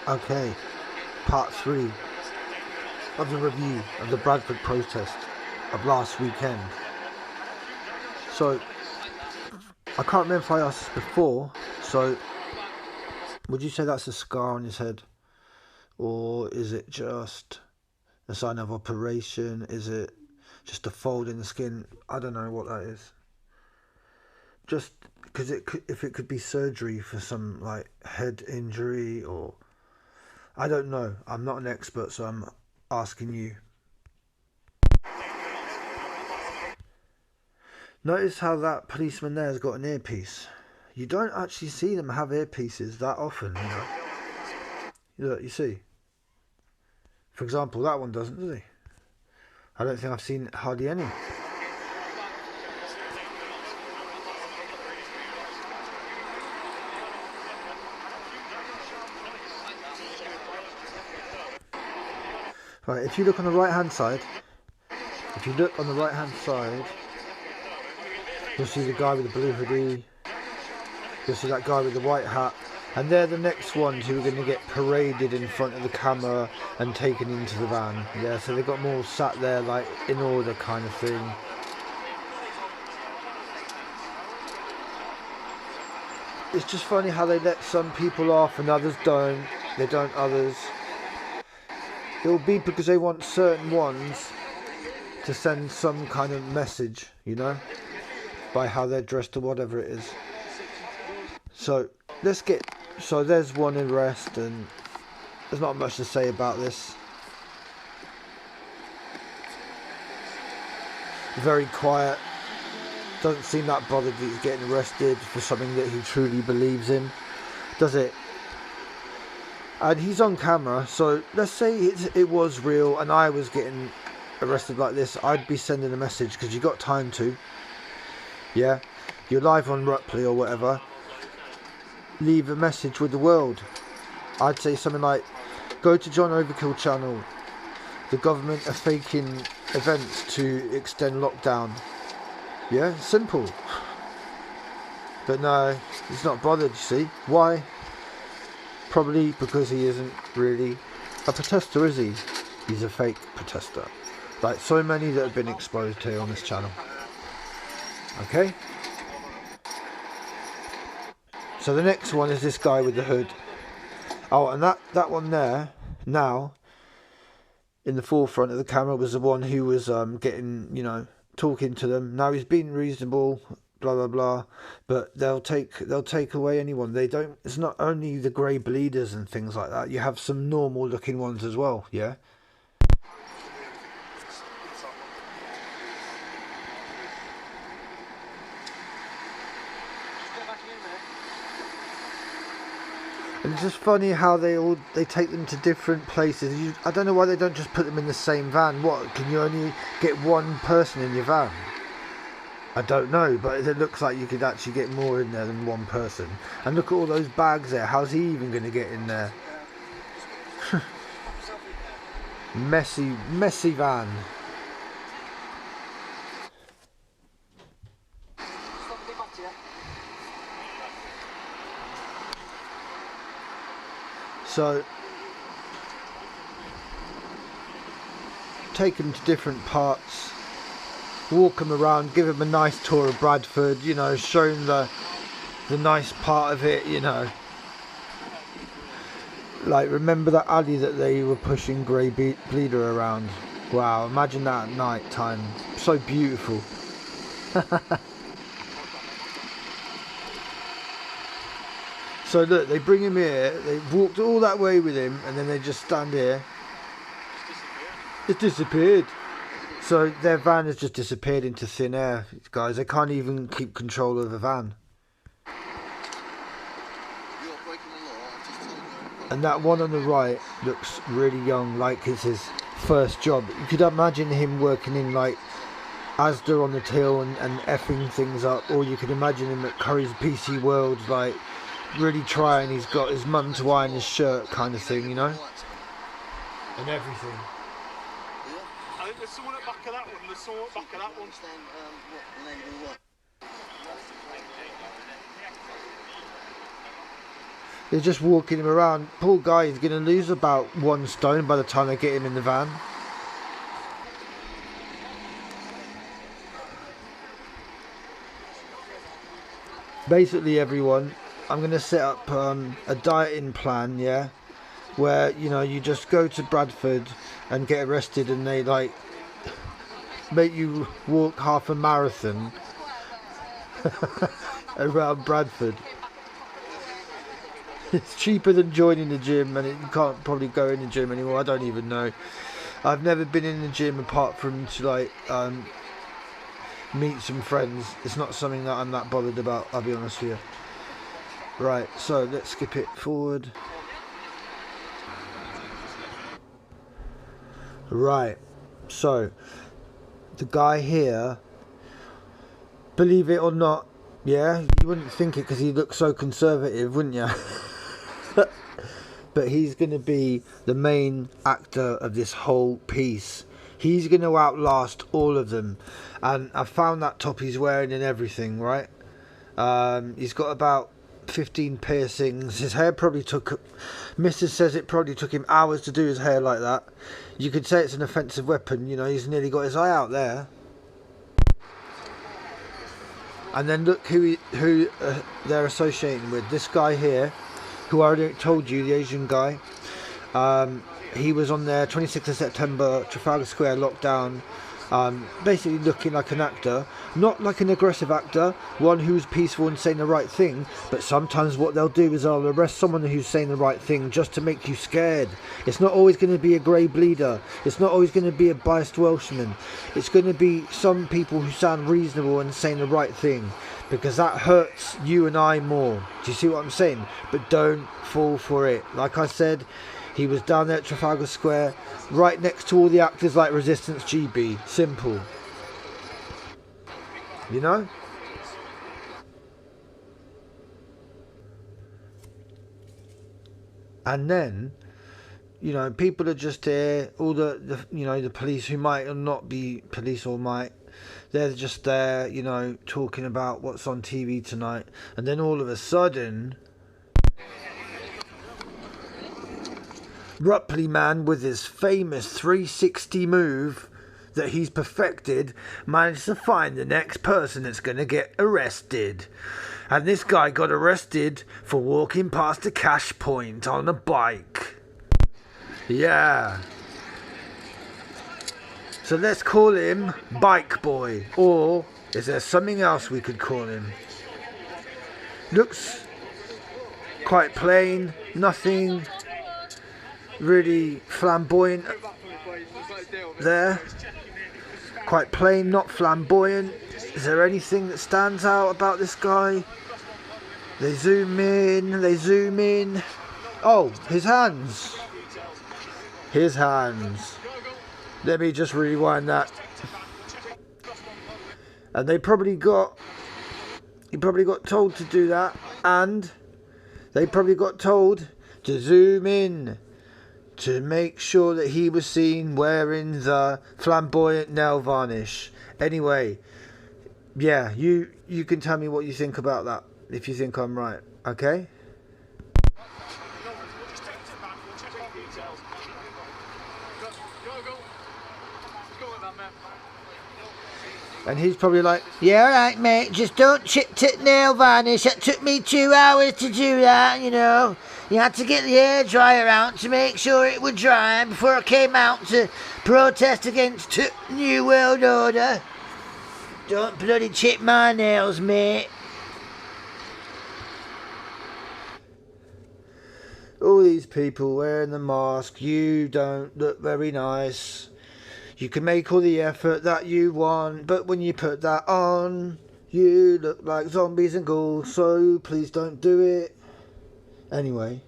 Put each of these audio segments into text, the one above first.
Okay, part 3 of the review of the Bradford protest of last weekend. So, I can't remember if I asked this before, so would you say that's a scar on his head? Or is it just a sign of operation? Is it just a fold in the skin? I don't know what that is. Just because if it could be surgery for some like head injury, or I don't know. I'm not an expert, so I'm asking you. Notice how that policeman there has got an earpiece. You don't actually see them have earpieces that often, you know. Look, you see. For example, that one doesn't, does he? I don't think I've seen hardly any. Right, if you look on the right hand side, you'll see the guy with the blue hoodie, you'll see that guy with the white hat, and they're the next ones who are going to get paraded in front of the camera and taken into the van. Yeah, so they've got them all sat there like in order kind of thing. It's just funny how they let some people off and others don't. They don't others. It'll be because they want certain ones to send some kind of message, you know, by how they're dressed or whatever it is. So there's one arrest, and there's not much to say about this. Very quiet. Doesn't seem that bothered that he's getting arrested for something that he truly believes in, does it? And he's on camera, so let's say it was real and I was getting arrested like this, I'd be sending a message, because you got time to. Yeah, you're live on Rupley or whatever. Leave a message with the world. I'd say something like, go to John Overkill channel. The government are faking events to extend lockdown. Yeah, simple. But no, he's not bothered, you see. Why? Probably because he isn't really a protester, is he? He's a fake protester. Like so many that have been exposed here on this channel. Okay? So the next one is this guy with the hood. Oh, and that one there, now, in the forefront of the camera, was the one who was getting, you know, talking to them. Now he's being reasonable, blah blah blah, but they'll take away anyone. They don't. It's not only the grey bleeders and things like that. You have some normal looking ones as well. Yeah. And it's just funny how they take them to different places. I don't know why they don't just put them in the same van. What, can you only get one person in your van? I don't know, but it looks like you could actually get more in there than one person. And look at all those bags there. How's he even going to get in there? Messy van. So, take them to different parts, walk them around, give them a nice tour of Bradford, you know, show them the nice part of it, you know. Like, remember that alley that they were pushing grey bleeder around? Wow, imagine that at night time. So beautiful. So look, they bring him here, they walked all that way with him, and then they just stand here. It's disappeared. So their van has just disappeared into thin air, guys. They can't even keep control of the van. And that one on the right looks really young, like it's his first job. You could imagine him working in like Asda on the till and effing things up, or you could imagine him at Curry's PC World, like really trying. He's got his mum to iron his shirt kind of thing, you know, and everything. I think there's someone at the back of that one. There's someone at the back of that one. They're just walking him around. Poor guy, he's going to lose about 1 stone by the time they get him in the van. Basically, everyone, I'm going to set up a dieting plan, yeah, where, you know, you just go to Bradford and get arrested and they, like, make you walk half a marathon around Bradford. It's cheaper than joining the gym, and you can't probably go in the gym anymore. I don't even know. I've never been in the gym apart from to, like, meet some friends. It's not something that I'm that bothered about, I'll be honest with you. Right, so let's skip it forward. Right, so the guy here, believe it or not, yeah, you wouldn't think it because he looks so conservative, wouldn't you? But he's going to be the main actor of this whole piece. He's going to outlast all of them. And I found that top he's wearing and everything, right? He's got about 15 piercings. His hair probably took... Mrs. says it probably took him hours to do his hair like that. You could say it's an offensive weapon. You know, he's nearly got his eye out there. And then look who they're associating with. This guy here, who I already told you, the Asian guy. He was on there 26th of September, Trafalgar Square lockdown. Basically looking like an actor, not like an aggressive actor, one who's peaceful and saying the right thing, but sometimes what they'll do is they'll arrest someone who's saying the right thing just to make you scared. It's not always going to be a grey bleeder, it's not always going to be a biased Welshman, it's going to be some people who sound reasonable and saying the right thing, because that hurts you and I more. Do you see what I'm saying? But don't fall for it. Like I said, he was down there at Trafalgar Square, right next to all the actors like Resistance GB. Simple. You know? And then, you know, people are just there, all the you know, the police who might or not be police or might, they're just there, you know, talking about what's on TV tonight. And then all of a sudden... Rupley man, with his famous 360 move that he's perfected, managed to find the next person that's going to get arrested. And this guy got arrested for walking past a cash point on a bike. Yeah. So let's call him Bike Boy. Or is there something else we could call him? Looks quite plain, nothing really flamboyant there. Quite plain, not flamboyant. Is there anything that stands out about this guy? They zoom in, they zoom in. Oh, his hands. His hands. Let me just rewind that. And he probably got told to do that, and they probably got told to zoom in to make sure that he was seen wearing the flamboyant nail varnish. Anyway, yeah, you can tell me what you think about that, if you think I'm right, okay? And he's probably like, yeah, alright mate, just don't chip to nail varnish. That took me 2 hours to do that, you know. You had to get the hairdryer out to make sure it would dry before I came out to protest against New World Order. Don't bloody chip my nails, mate. All these people wearing the mask, you don't look very nice. You can make all the effort that you want, but when you put that on, you look like zombies and ghouls, so please don't do it. Anyway.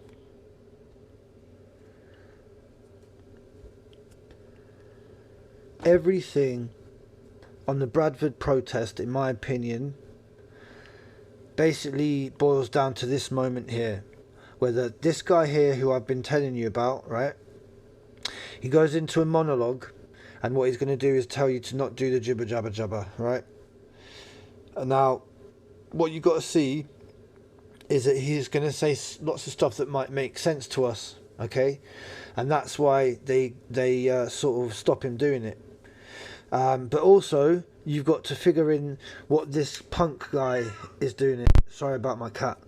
Everything on the Bradford protest, in my opinion, basically boils down to this moment here. Whether this guy here, who I've been telling you about, right? He goes into a monologue, and what he's going to do is tell you to not do the jibber jabber jabber, right? And now, what you got to see is that he's going to say lots of stuff that might make sense to us, okay? And that's why they sort of stop him doing it. But also, you've got to figure in what this punk guy is doing it. Sorry about my cat.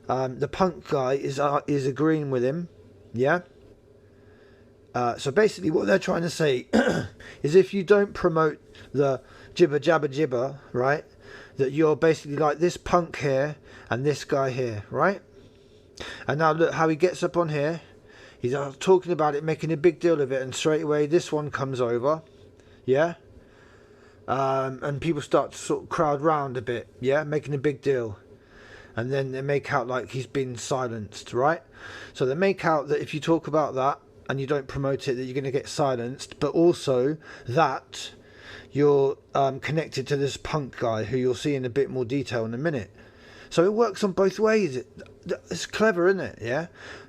The punk guy is agreeing with him, yeah? So basically what they're trying to say is if you don't promote the jibber jabber jibber, right, that you're basically like this punk here and this guy here, right? And now look how he gets up on here. He's talking about it, making a big deal of it, and straight away this one comes over, yeah? And people start to sort of crowd round a bit, yeah, making a big deal. And then they make out like he's been silenced, right? So they make out that if you talk about that and you don't promote it, that you're going to get silenced, but also that you're connected to this punk guy who you'll see in a bit more detail in a minute. So it works on both ways. It's clever, isn't it? Yeah,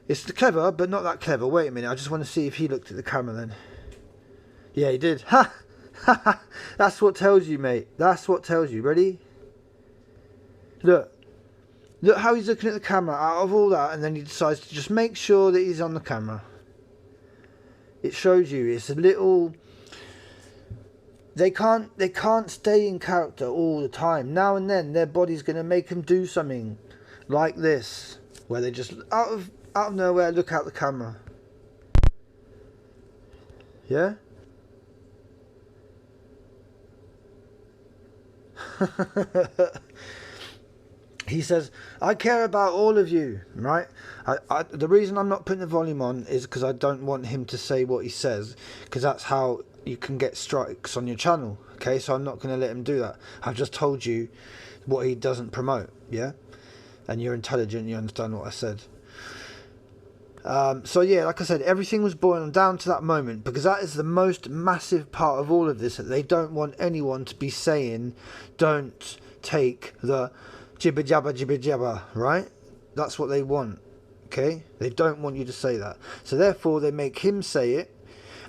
it's clever, but not that clever. Wait a minute, I just want to see if he looked at the camera then. Yeah, he did. Ha! That's what tells you, mate. That's what tells you. Ready? Look how he's looking at the camera out of all that, and then he decides to just make sure that he's on the camera. It shows you it's a little. They can't stay in character all the time. Now and then their body's going to make them do something like this, where they just out of nowhere look out the camera. Yeah. He says, I care about all of you, right? The reason I'm not putting the volume on is because I don't want him to say what he says, because that's how you can get strikes on your channel, okay? So I'm not going to let him do that. I've just told you what he doesn't promote, yeah? And you're intelligent, you understand what I said. So yeah, like I said, everything was boiling down to that moment, because that is the most massive part of all of this, that they don't want anyone to be saying, don't take the jibber jabber, right? That's what they want, okay? They don't want you to say that. So therefore they make him say it,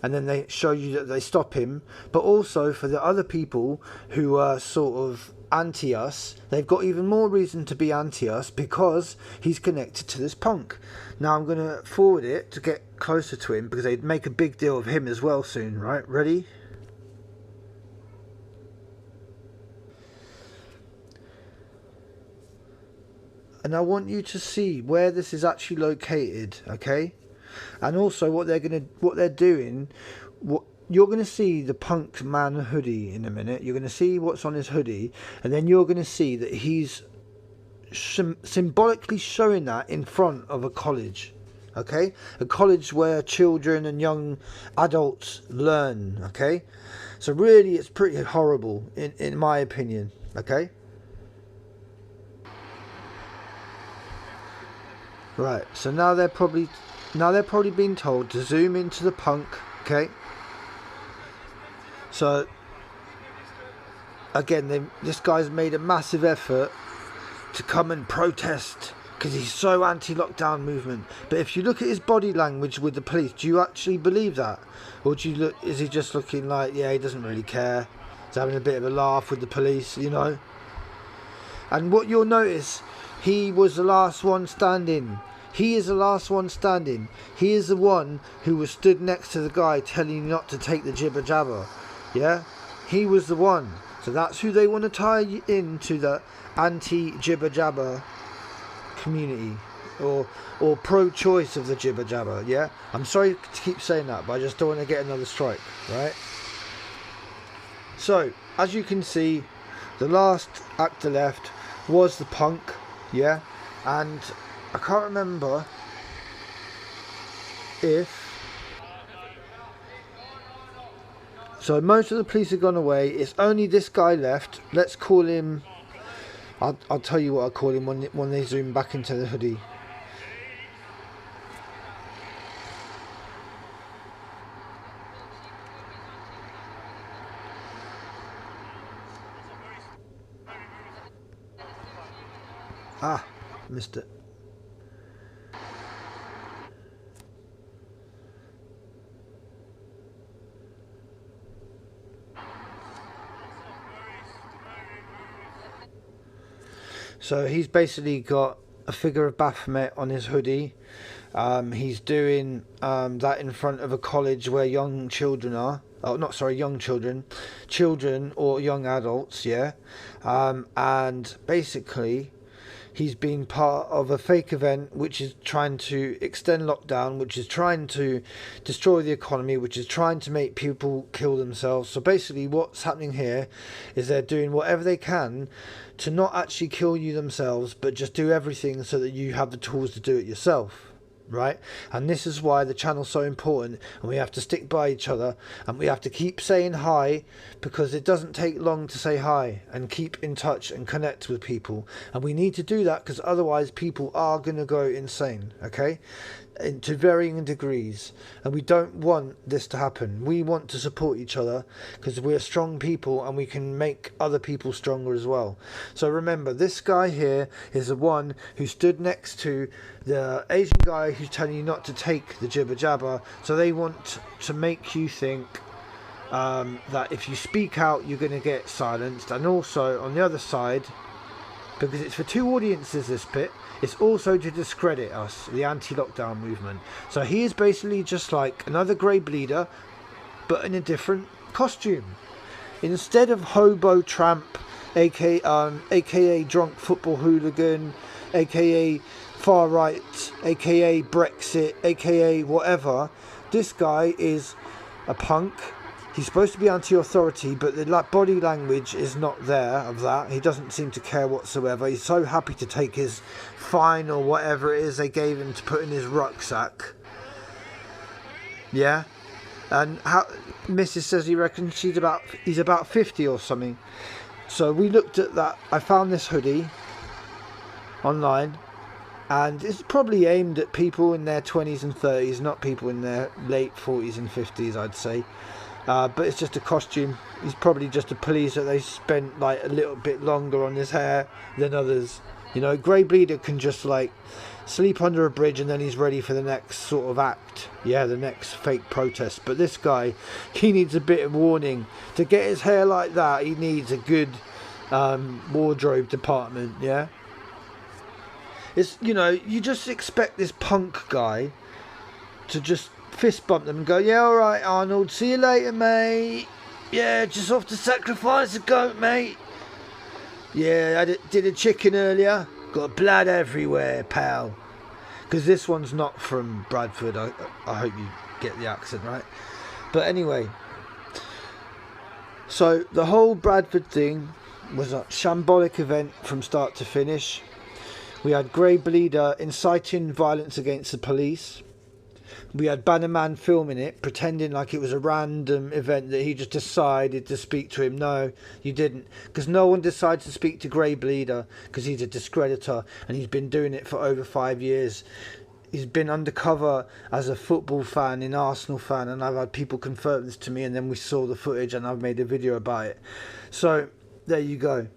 and then they show you that they stop him. But also for the other people who are sort of anti us, they've got even more reason to be anti us, because he's connected to this punk. Now I'm going to forward it to get closer to him, because they'd make a big deal of him as well soon, right? Ready? And I want you to see where this is actually located, okay? And also what they're doing. You're going to see the punk man hoodie in a minute. You're going to see what's on his hoodie, and then you're going to see that he's symbolically showing that in front of a college, okay? A college where children and young adults learn, okay? So really, it's pretty horrible in my opinion, okay? Right, so now they're probably being told to zoom into the punk, okay? So again, this guy's made a massive effort to come and protest because he's so anti-lockdown movement. But if you look at his body language with the police, do you actually believe that, or is he just looking like, yeah, he doesn't really care? He's having a bit of a laugh with the police, you know? And what you'll notice, he was the last one standing. He is the last one standing. He is the one who was stood next to the guy telling you not to take the jibber jabber. Yeah? He was the one. So that's who they want to tie into the anti-jibber jabber community. Or pro-choice of the jibber jabber. Yeah? I'm sorry to keep saying that, but I just don't want to get another strike. Right? So, as you can see, the last actor left was the punk. Yeah? And I can't remember if... So most of the police have gone away. It's only this guy left. Let's call him... I'll tell you what I'll call him when they zoom back into the hoodie. Ah, missed it. So he's basically got a figure of Baphomet on his hoodie. He's doing that in front of a college where young children are. Oh, not sorry, young children. Children or young adults, yeah. And basically, he's been part of a fake event which is trying to extend lockdown, which is trying to destroy the economy, which is trying to make people kill themselves. So basically what's happening here is they're doing whatever they can to not actually kill you themselves, but just do everything so that you have the tools to do it yourself. Right? And this is why the channel's so important, and we have to stick by each other, and we have to keep saying hi, because it doesn't take long to say hi, and keep in touch and connect with people. And we need to do that, because otherwise people are going to go insane, okay, to varying degrees. And we don't want this to happen. We want to support each other, because we're strong people and we can make other people stronger as well. So remember, this guy here is the one who stood next to the Asian guy who's telling you not to take the jibber jabber. So they want to make you think that if you speak out you're going to get silenced. And also on the other side, because it's for two audiences, this bit, it's also to discredit us, the anti-lockdown movement. So he is basically just like another grey bleeder, but in a different costume. Instead of hobo tramp, aka drunk football hooligan, aka far right, aka Brexit, aka whatever, this guy is a punk. He's supposed to be anti-authority, but the body language is not there of that. He doesn't seem to care whatsoever. He's so happy to take his fine or whatever it is they gave him to put in his rucksack. Yeah? And how Mrs. says he reckons he's about 50 or something. So we looked at that. I found this hoodie online, and it's probably aimed at people in their 20s and 30s, not people in their late 40s and 50s, I'd say. But it's just a costume. He's probably just a police that they spent like a little bit longer on his hair than others. You know, grey bleeder can just like sleep under a bridge and then he's ready for the next sort of act. Yeah, the next fake protest. But this guy, he needs a bit of warning. To get his hair like that, he needs a good wardrobe department. Yeah, it's, you know, you just expect this punk guy to just fist bump them and go, yeah, alright Arnold, see you later mate, yeah, just off to sacrifice a goat mate, yeah, I did a chicken earlier, got blood everywhere pal. Because this one's not from Bradford. I hope you get the accent right. But anyway, so the whole Bradford thing was a shambolic event from start to finish. We had grey bleeder inciting violence against the police. We had Bannerman filming it, pretending like it was a random event that he just decided to speak to him. No, you didn't. Because no one decides to speak to Grey Bleeder, because he's a discreditor and he's been doing it for over 5 years. He's been undercover as a football fan, an Arsenal fan, and I've had people confirm this to me, and then we saw the footage and I've made a video about it. So, there you go.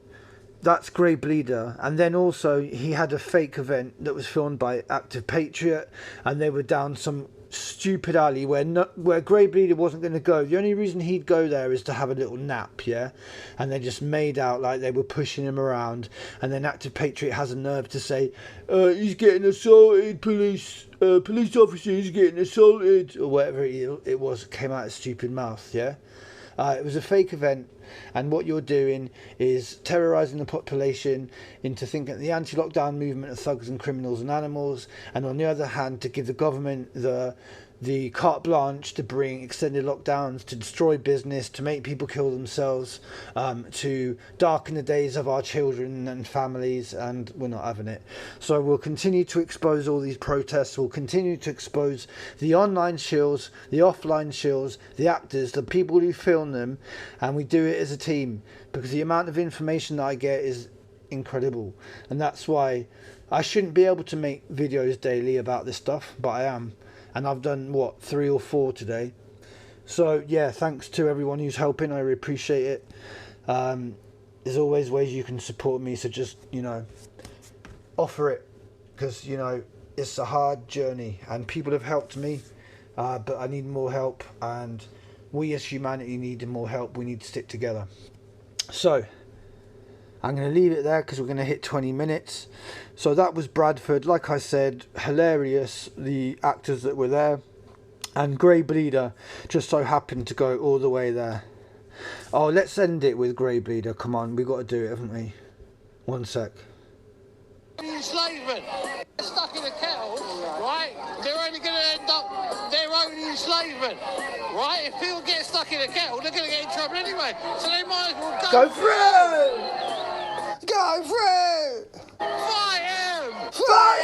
That's Grey Bleeder. And then also he had a fake event that was filmed by Active Patriot, and they were down some stupid alley where Grey Bleeder wasn't going to go. The only reason he'd go there is to have a little nap, yeah? And they just made out like they were pushing him around. And then Active Patriot has a nerve to say, he's getting assaulted, police officer, he's getting assaulted, or whatever it was, came out of his stupid mouth, yeah? It was a fake event, and what you're doing is terrorising the population into thinking the anti-lockdown movement of thugs and criminals and animals, and on the other hand to give the government the carte blanche to bring extended lockdowns, to destroy business, to make people kill themselves, to darken the days of our children and families, and we're not having it. So we'll continue to expose all these protests, we'll continue to expose the online shills, the offline shills, the actors, the people who film them, and we do it as a team, because the amount of information that I get is incredible, and that's why I shouldn't be able to make videos daily about this stuff, but I am. And I've done, 3 or 4 today. So, yeah, thanks to everyone who's helping. I really appreciate it. There's always ways you can support me. So just, offer it. Because, it's a hard journey. And people have helped me. But I need more help. And we as humanity need more help. We need to stick together. So, I'm going to leave it there because we're going to hit 20 minutes. So that was Bradford. Like I said, hilarious, the actors that were there. And Grey Bleeder just so happened to go all the way there. Oh, let's end it with Grey Bleeder. Come on, we got to do it, haven't we? One sec. Enslavement. They're stuck in a kettle, right? They're only going to end up their own enslavement, right? If people get stuck in a kettle, they're going to get in trouble anyway. So they might as well Go through! Go through! Fight him! Fight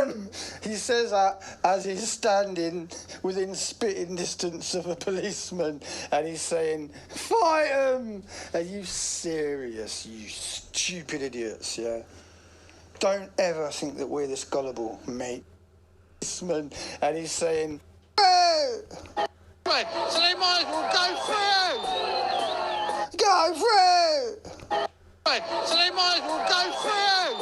him! He says that as he's standing within spitting distance of a policeman, and he's saying, "Fight him!" Are you serious, you stupid idiots, yeah? Don't ever think that we're this gullible, mate. Policeman, and he's saying, "Hey!" Right, so they might as well go through! Go through! Right, so they might as well go through!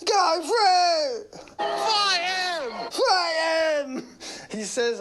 Go through! Fight him! Fight him! He says that.